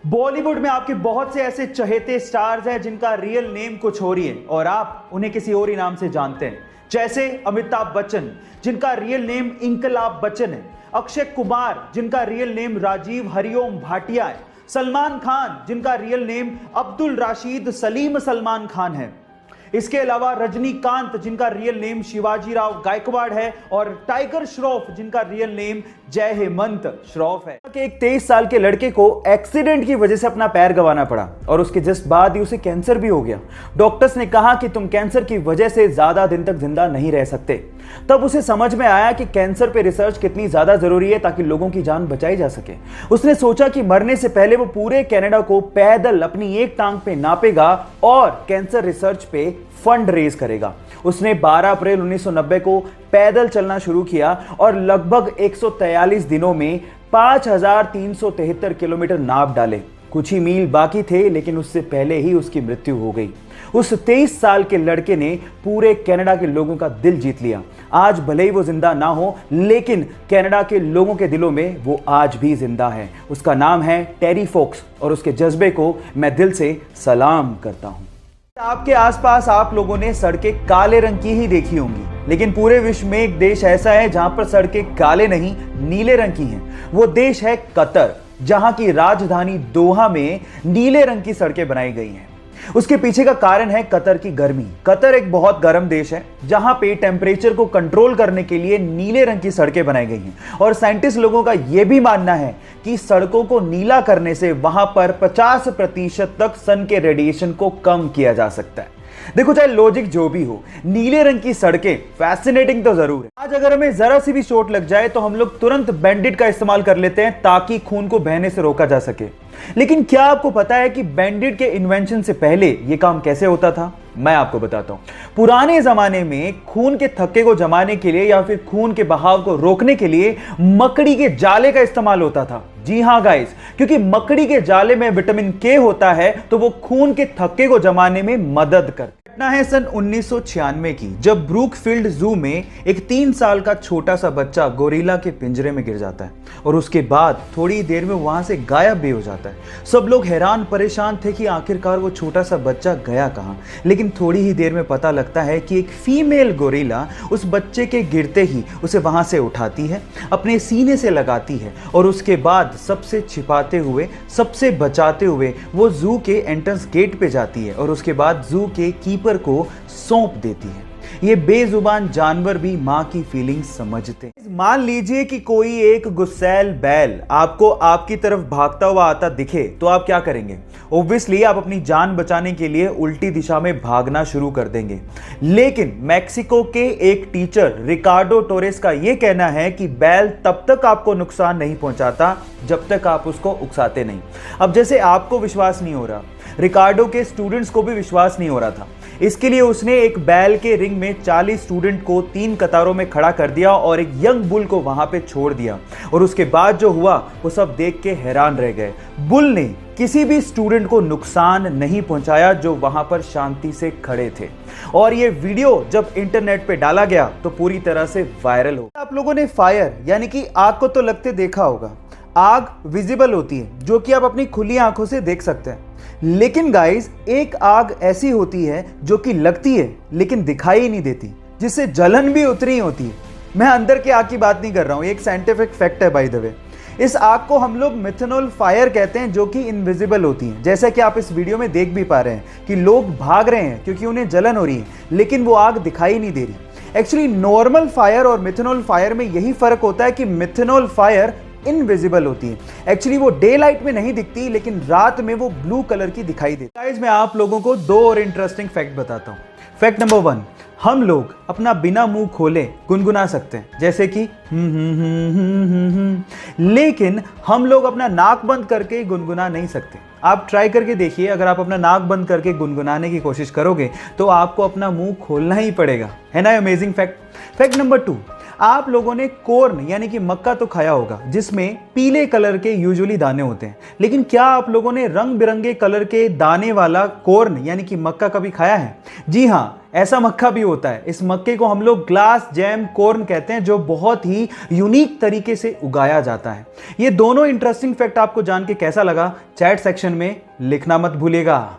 बॉलीवुड में आपके बहुत से ऐसे चहेते स्टार्स हैं जिनका रियल नेम कुछ और ही है और आप उन्हें किसी और ही नाम से जानते हैं। जैसे अमिताभ बच्चन जिनका रियल नेम इंकलाब बच्चन है, अक्षय कुमार जिनका रियल नेम राजीव हरिओम भाटिया है, सलमान खान जिनका रियल नेम अब्दुल राशिद सलीम सलमान खान है। इसके अलावा रजनीकांत जिनका रियल नेम शिवाजी राव गायकवाड़ है और टाइगर श्रॉफ जिनका रियल नेम जय हेमंत श्रॉफ है। एक 23 साल के लड़के को एक्सीडेंट की वजह से अपना पैर गंवाना पड़ा और उसके जस्ट बाद ही उसे कैंसर भी हो गया। डॉक्टर्स ने कहा कि तुम कैंसर की वजह से ज्यादा दिन तक जिंदा नहीं रह सकते। तब उसे समझ में आया कि कैंसर पे रिसर्च कितनी ज्यादा जरूरी है ताकि लोगों की जान बचाई जा सके। उसने सोचा कि मरने से पहले वो पूरे कनाडा को पैदल अपनी एक टांग पे नापेगा और कैंसर रिसर्च पे फंड रेज करेगा। उसने 12 अप्रैल 1990 को पैदल चलना शुरू किया और लगभग 143 दिनों में 5373 किलोमीटर नाप डाले। कुछ ही मील बाकी थे लेकिन उससे पहले ही उसकी मृत्यु हो गई। उस 23 साल के लड़के ने पूरे कनाडा के लोगों का दिल जीत लिया। आज भले ही वो जिंदा ना हो लेकिन कनाडा के लोगों के दिलों में वो आज भी जिंदा है। उसका नाम है टेरी फोक्स और उसके जज्बे को मैं दिल से सलाम करता हूं। आपके आसपास आप लोगों ने सड़कें काले रंग की ही देखी होंगी, लेकिन पूरे विश्व में एक देश ऐसा है जहां पर सड़कें काले नहीं नीले रंग की हैं। वो देश है कतर, जहां की राजधानी दोहा में नीले रंग की सड़कें बनाई गई हैं। उसके पीछे का कारण है कतर की गर्मी। कतर एक बहुत गर्म देश है जहां पे टेम्परेचर को कंट्रोल करने के लिए नीले रंग की सड़कें बनाई गई हैं और साइंटिस्ट लोगों का यह भी मानना है कि सड़कों को नीला करने से वहां पर 50% तक सन के रेडिएशन को कम किया जा सकता है। देखो चाहे लॉजिक जो भी हो, नीले रंग की सड़कें फैसिनेटिंग तो जरूर है। आज अगर हमें जरा सी भी चोट लग जाए तो हम लोग तुरंत बैंडेड का इस्तेमाल कर लेते हैं ताकि खून को बहने से रोका जा सके। लेकिन क्या आपको पता है कि बैंडेड के इन्वेंशन से पहले यह काम कैसे होता था? मैं आपको बताता हूं। पुराने जमाने में खून के थक्के को जमाने के लिए या फिर खून के बहाव को रोकने के लिए मकड़ी के जाले का इस्तेमाल होता था। जी हां गाइस, क्योंकि मकड़ी के जाले में विटामिन के होता है तो वो खून के थक्के को जमाने में मदद करता है। घटना है सन 1996 की, जब ब्रूकफील्ड जू में एक 3 साल का छोटा सा बच्चा गोरिल्ला के पिंजरे में गिर जाता है और उसके बाद थोड़ी देर में वहां से गायब भी हो जाता है। सब लोग हैरान परेशान थे कि आखिरकार वो छोटा सा बच्चा गया कहां। लेकिन थोड़ी ही देर में पता लगता है कि एक फीमेल गोरिल्ला उस बच्चे के गिरते ही उसे वहां से उठाती है, अपने सीने से लगाती है और उसके बाद सबसे छिपाते हुए, सबसे बचाते हुए वो जू के एंट्रेंस गेट पे जाती है और उसके बाद जू के कीपर को सौंप देती है। ये बेजुबान जानवर भी मां की फीलिंग्स समझते हैं। मान लीजिए कि कोई एक गुस्सैल बैल आपको आपकी तरफ भागता हुआ आता दिखे तो आप क्या करेंगे? ऑब्वियसली आप अपनी जान बचाने के लिए उल्टी दिशा में भागना शुरू कर देंगे। लेकिन मैक्सिको के एक टीचर रिकार्डो टोरेस का यह कहना है कि बैल तब तक आपको नुकसान नहीं पहुंचाता जब तक आप उसको उकसाते नहीं। अब जैसे आपको विश्वास नहीं हो रहा, रिकार्डो के स्टूडेंट्स को भी विश्वास नहीं हो रहा था। इसके लिए उसने एक बैल के रिंग में 40 स्टूडेंट को 3 कतारों में खड़ा कर दिया और एक यंग बुल को वहां पे छोड़ दिया और उसके बाद जो हुआ वो सब देख के हैरान रह गए। बुल ने किसी भी स्टूडेंट को नुकसान नहीं पहुंचाया जो वहां पर शांति से खड़े थे और ये वीडियो जब इंटरनेट पे डाला गया तो पूरी तरह से वायरल हो। आप लोगों ने फायर यानी कि आग को तो लगते देखा होगा। आग विजिबल होती है जो कि आप अपनी खुली आंखों से देख सकते हैं, लेकिन गाइस एक आग ऐसी होती है जो कि लगती है लेकिन दिखाई नहीं देती, जिससे जलन भी उतनी होती है। मैं अंदर की आग की बात नहीं कर रहा हूं, एक साइंटिफिक फैक्ट है बाय द वे। इस आग को हम लोग मिथेनॉल फायर कहते हैं जो कि इनविजिबल होती है। जैसा कि आप इस वीडियो में देख भी पा रहे हैं कि लोग भाग रहे हैं क्योंकि उन्हें जलन हो रही है लेकिन वो आग दिखाई नहीं दे रही। एक्चुअली नॉर्मल फायर और मिथेनॉल फायर में यही फर्क होता है कि मिथेनॉल फायर इनविजिबल होती है। एक्चुअली वो डे लाइट में नहीं दिखती लेकिन रात में वो ब्लू कलर की दिखाई देती है। गाइस मैं आप लोगों को 2 और इंटरेस्टिंग फैक्ट बताता हूं। फैक्ट नंबर 1, हम लोग अपना बिना मुंह खोले गुनगुना सकते हैं जैसे कि लेकिन हम लोग अपना नाक बंद करके गुनगुना नहीं सकते। आप ट्राई करके देखिए, अगर आप अपना नाक बंद करके गुनगुनाने की कोशिश करोगे तो आपको अपना मुंह खोलना ही पड़ेगा। है ना अमेजिंग फैक्ट? फैक्ट नंबर 2, आप लोगों ने कॉर्न यानी कि मक्का तो खाया होगा, जिसमें पीले कलर के यूजुअली दाने होते हैं, लेकिन क्या आप लोगों ने रंग बिरंगे कलर के दाने वाला कॉर्न यानी कि मक्का कभी खाया है? जी हाँ, ऐसा मक्का भी होता है। इस मक्के को हम लोग ग्लास जैम कॉर्न कहते हैं, जो बहुत ही यूनिक तरीके से उगाया जाता है। ये दोनों इंटरेस्टिंग फैक्ट आपको जान के कैसा लगा, चैट सेक्शन में लिखना मत भूलिएगा।